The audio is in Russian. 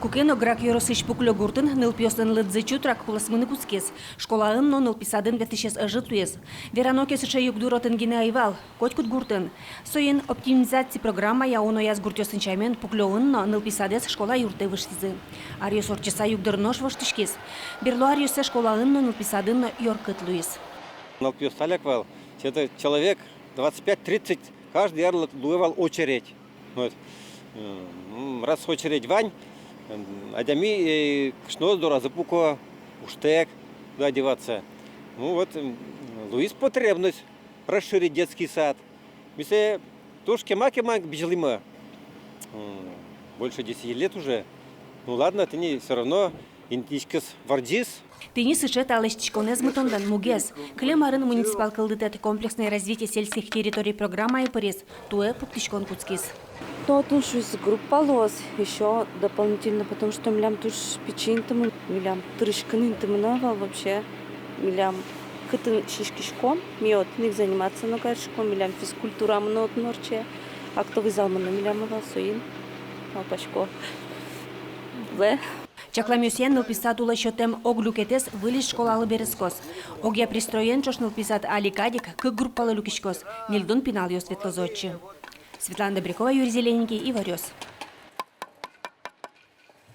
Кукено грак yorosыш пуклё гуртын нылпёстын лыдзычу трак хуласмыны кускес. Школаын но нылписадын вятышес ажитуес. Вераноке сыше югдуротын гине айвал. Котькут гуртын. Соен оптимизация программа я оно яз гуртёсын чаймен пуклёын но нылписадес школа юрте вышсизы. Ариос орчеса югдырнош воштышкес. Берло ариосе школаын но нылписадын но йоркыт луис. Нылпёсталеквал, это человек 25-30, каждый ярлык дуевал очередь. Вот. Раз очередь вань, адями кшноздора запуко уштек, куда одеваться. Ну вот, Луис потребность расширить детский сад. Если тушки-маки-мак бежалима, больше 10 лет уже. Ну ладно, ты не все равно интичкас вардис. Тени сычет алэшчиконез мытондан мугез. Клемарын муниципал кылдытет комплексное развитие сельских территорий программа и порез. Туэ пуктичкон куцкис. То отношусь группалос еще дополнительно, потому что милям туш печень-то милям трышканы-то много вообще. Милям кытын шишкишком, миот них заниматься на кашком, милям физкультура мнот норче. А кто вызал мана милям авасуин, алпачко. В. Чакламюсен нылписат ула счетем оглюкетес вылез школалы берескос. Огя пристроен чош нылписат аликадик к группалы люкишкос. Нильдон пинал ее светлозодчи. Светлана Добрякова, Юрий Зелененький и Варёс.